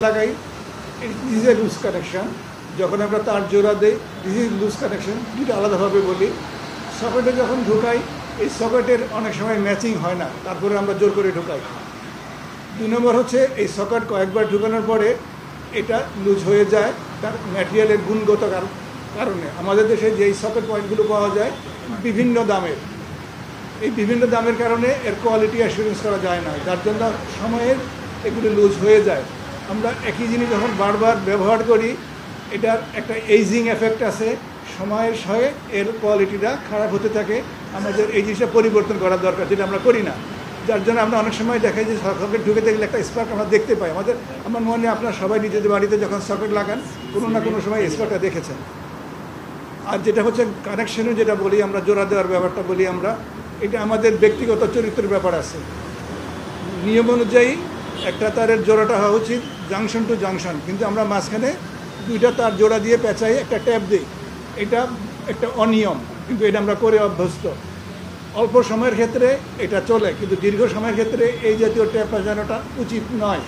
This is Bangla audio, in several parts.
লাগাই this is a loose connection. যখন আমরা তার জোড়া দিই দিস ইজ লুজ কানেকশন, দুটো আলাদাভাবে বলি। সকেটে যখন ঢুকাই এই সকেটের অনেক সময় ম্যাচিং হয় না, তারপরে আমরা জোর করে ঢুকাই। 2 নম্বর হচ্ছে এই সকেট কয়েকবার ঢুকানোর পরে এটা লুজ হয়ে যায় তার ম্যাটেরিয়ালের গুণগত কারণে। আমাদের দেশে যেই সকেট পয়েন্টগুলো পাওয়া যায় বিভিন্ন দামের, এই বিভিন্ন দামের কারণে এর কোয়ালিটি অ্যাসুরেন্স করা যায় না, যার জন্য সময়ের এগুলো লুজ হয়ে যায়। আমরা একই জিনিস যখন বারবার ব্যবহার করি এটার একটা এইজিং এফেক্ট আছে, সময়ের সঙ্গে এর কোয়ালিটিটা খারাপ হতে থাকে। আমাদের এই জিনিসটা পরিবর্তন করার দরকার, যেটা আমরা করি না। যার জন্য আমরা অনেক সময় দেখাই যে সকেট ঢুকে দেখলে একটা স্পার্ক আমরা দেখতে পাই। আমার মনে হয় আপনারা সবাই নিজেদের বাড়িতে যখন সকেট লাগান কোনো না কোনো সময় স্পার্কটা দেখেছেন। আর যেটা হচ্ছে কানেকশনে যেটা বলি আমরা, জোড়া দেওয়ার ব্যাপারটা বলি আমরা, এটা আমাদের ব্যক্তিগত চরিত্রের ব্যাপার আছে। নিয়ম অনুযায়ী একটা তারের জোড়াটা হওয়া উচিত জাংশন টু জাংশন, কিন্তু আমরা মাঝখানে 2টা তার জোড়া দিয়ে পেঁচাই একটা ট্যাপ দিই। এটা একটা অনিয়ম, কিন্তু এটা আমরা করে অভ্যস্ত। অল্প সময়ের ক্ষেত্রে এটা চলে, কিন্তু দীর্ঘ সময়ের ক্ষেত্রে এই জাতীয় ট্যাপ পেঁচানোটা উচিত নয়।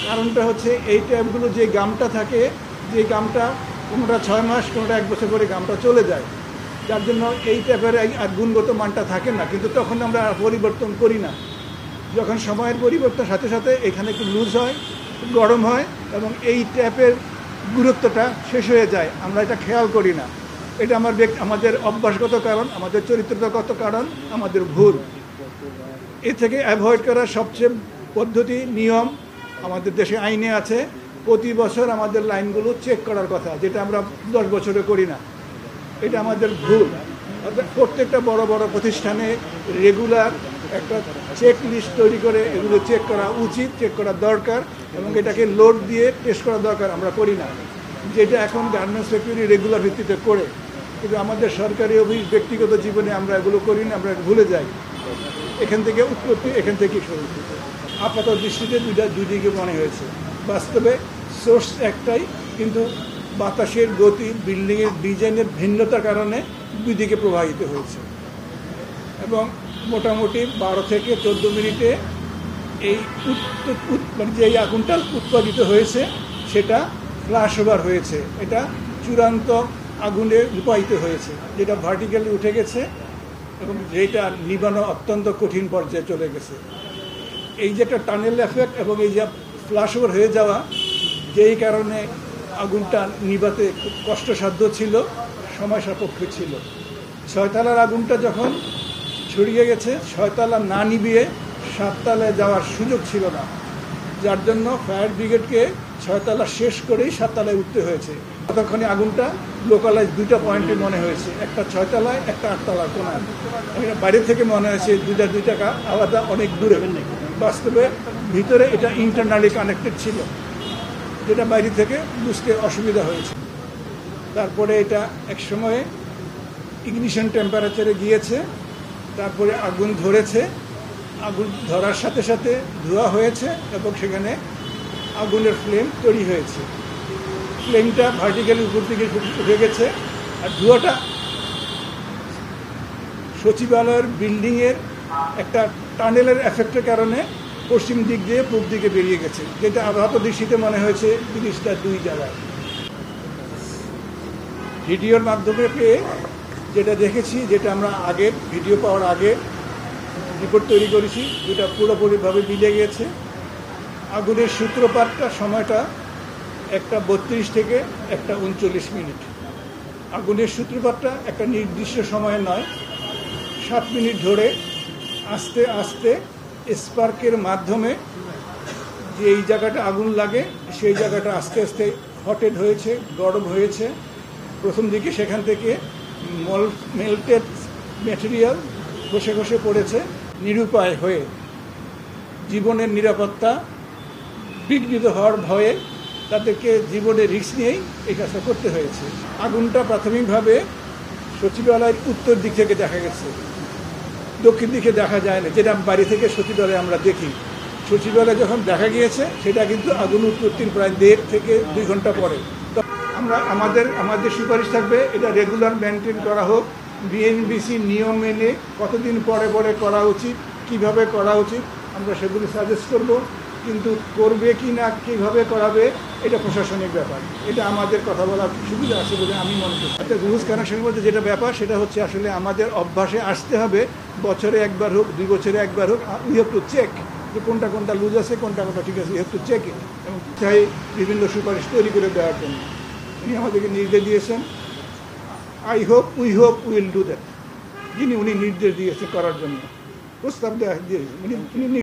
কারণটা হচ্ছে এই ট্যাপগুলো যে গামটা থাকে, যে গামটা কোনোটা 6 মাস কোনোটা 1 বছর করে গামটা চলে যায়, যার জন্য এই ট্যাপের আর গুণগত মানটা থাকে না। কিন্তু তখন আমরা পরিবর্তন করি না। যখন সময়ের পরিবর্তন সাথে সাথে এখানে একটু লুজ হয়, গরম হয় এবং এই ট্যাপের গুরুত্বটা শেষ হয়ে যায়, আমরা এটা খেয়াল করি না। এটা আমাদের অভ্যাসগত কারণ, আমাদের চরিত্রগত কারণ, আমাদের ভুল। এ থেকে অ্যাভয়েড করার সবচেয়ে পদ্ধতি, নিয়ম আমাদের দেশে আইনে আছে। প্রতি বছর আমাদের লাইনগুলো চেক করার কথা, যেটা আমরা 10 বছরে করি না। এটা আমাদের ভুল। প্রত্যেকটা বড় বড় প্রতিষ্ঠানে রেগুলার একটা চেক লিস্ট তৈরি করে এগুলো চেক করা উচিত, চেক করা দরকার, এবং এটাকে লোড দিয়ে টেস্ট করা দরকার। আমরা করি না, যেটা এখন গার্মেন্টস ফ্যাক্টরি রেগুলার ভিত্তিতে করে, কিন্তু আমাদের সরকারি ব্যক্তিগত জীবনে আমরা এগুলো করি না, আমরা ভুলে যাই। এখান থেকে উৎপত্তি, এখান থেকে শুরু। আপাত দৃষ্টিতে দুদিকে মনে হয়েছে, বাস্তবে সোর্স একটাই, কিন্তু বাতাসের গতি, বিল্ডিংয়ের ডিজাইনের ভিন্নতার কারণে দুদিকে প্রবাহিত হয়েছে। এবং মোটামুটি 12 থেকে 14 মিনিটে এই মানে যে আগুনটা উৎপাদিত হয়েছে সেটা ফ্ল্যাশ ওভার হয়েছে। এটা চূড়ান্ত আগুনে রূপায়িত হয়েছে, যেটা ভার্টিক্যালি উঠে গেছে এবং যেটা নিবানো অত্যন্ত কঠিন পর্যায়ে চলে গেছে। এই যে একটা টানেল এফেক্ট এবং এই যে ফ্ল্যাশ ওভার হয়ে যাওয়া, যেই কারণে আগুনটা নিভাতে খুব কষ্টসাধ্য ছিল, সময় সাপেক্ষ ছিল। 6 তলার আগুনটা যখন ছড়িয়ে গেছে, 6 তলা না নিভিয়ে 7 তলায় যাওয়ার সুযোগ ছিল না, যার জন্য ফায়ার ব্রিগেডকে 6 তলা শেষ করেই 7 তলায় উঠতে হয়েছে। ততক্ষণে আগুনটা লোকালাইজ 2টা পয়েন্টে মনে হয়েছে, একটা 6 তলায়, একটা 8 তলার কোনায়। বাইরে থেকে মনে হয়েছে 2টা আলাদা, অনেক দূরে। বাস্তবে ভিতরে এটা ইন্টারনালি কানেক্টেড ছিল, যেটা বাইরে থেকে বুঝতে অসুবিধা হয়েছে। তারপরে এটা এক সময়ে ইগনিশন টেম্পারেচারে গিয়েছে, তারপরে আগুন ধরেছে। আগুন ধরার সাথে সাথে ধোঁয়া হয়েছে এবং সেখানে আগুনের ফ্লেম তৈরি হয়েছে। ফ্লেমটা ভার্টিক্যালি উপর দিকে উঠে গেছে, আর ধোঁয়াটা সচিবালয়ের বিল্ডিংয়ের একটা টানেলের এফেক্টের কারণে পশ্চিম দিক দিয়ে পূর্ব দিকে বেরিয়ে গেছে, যেটা আপাত দৃষ্টিতে মনে হয়েছে জিনিসটা 2 জায়গায়। ভিডিওর মাধ্যমে পেয়ে যেটা দেখেছি, যেটা আমরা আগে ভিডিও পাওয়ার আগে রিপোর্ট তৈরি করেছি, যেটা পুরোপুরিভাবে মিলে গেছে। আগুনের সূত্রপাতটা সময়টা 1:32 থেকে 1:39 মিনিট। আগুনের সূত্রপাতটা একটা নির্দিষ্ট সময়ে নয়, 7 মিনিট ধরে আস্তে আস্তে স্পার্কের মাধ্যমে যে এই জায়গাটা আগুন লাগে সেই জায়গাটা আস্তে আস্তে হটেড হয়েছে, গরম হয়েছে। প্রথম দিকে সেখান থেকে মেল্টেড ম্যাটেরিয়াল ঘষে ঘষে পড়েছে, নিরুপায় হয়ে জীবনের নিরাপত্তা বিঘ্নিত হওয়ার ভয়ে তাদেরকে জীবনের রিস্ক নিয়েই এই কাজটা করতে হয়েছে। আগুনটা প্রাথমিকভাবে সচিবালয়ের উত্তর দিক থেকে দেখা গেছে, দক্ষিণ দিকে দেখা যায় না, যেটা বাড়ি থেকে সচিবালয়ে আমরা দেখি। সচিবালয়ে যখন দেখা গিয়েছে সেটা কিন্তু আগুন উৎপত্তির প্রায় 1.5 থেকে 2 ঘন্টা পরে। তো আমাদের সুপারিশ থাকবে এটা রেগুলার মেনটেন করা হোক, বিএনবিসি নিয়ম মেনে কতদিন পরে পরে করা উচিত, কিভাবে করা উচিত, আমরা সেগুলি সাজেস্ট করব। কিন্তু করবে কি না কীভাবে করাবে এটা প্রশাসনিক ব্যাপার, এটা আমাদের কথা বলার সুবিধা আছে বলে আমি মনে করি। অর্থাৎ রুলস কানেকশনের মধ্যে যেটা ব্যাপার সেটা হচ্ছে আসলে আমাদের অভ্যাসে আসতে হবে, বছরে একবার হোক 2 বছরে একবার হোক উই হ্যাভ টু চেক যে কোনটা কোনটা লুজ আছে কোনটা কোনটা ঠিক আছে, we have to check it, এবং চাই বিভিন্ন সুপারিশ তৈরি করে দেওয়ার জন্য উনি আমাদেরকে নির্দেশ দিয়েছেন। We hope will do that. উনি নির্দেশ দিয়েছেন করার জন্য, প্রস্তাব দেওয়া দিয়েছেন উনি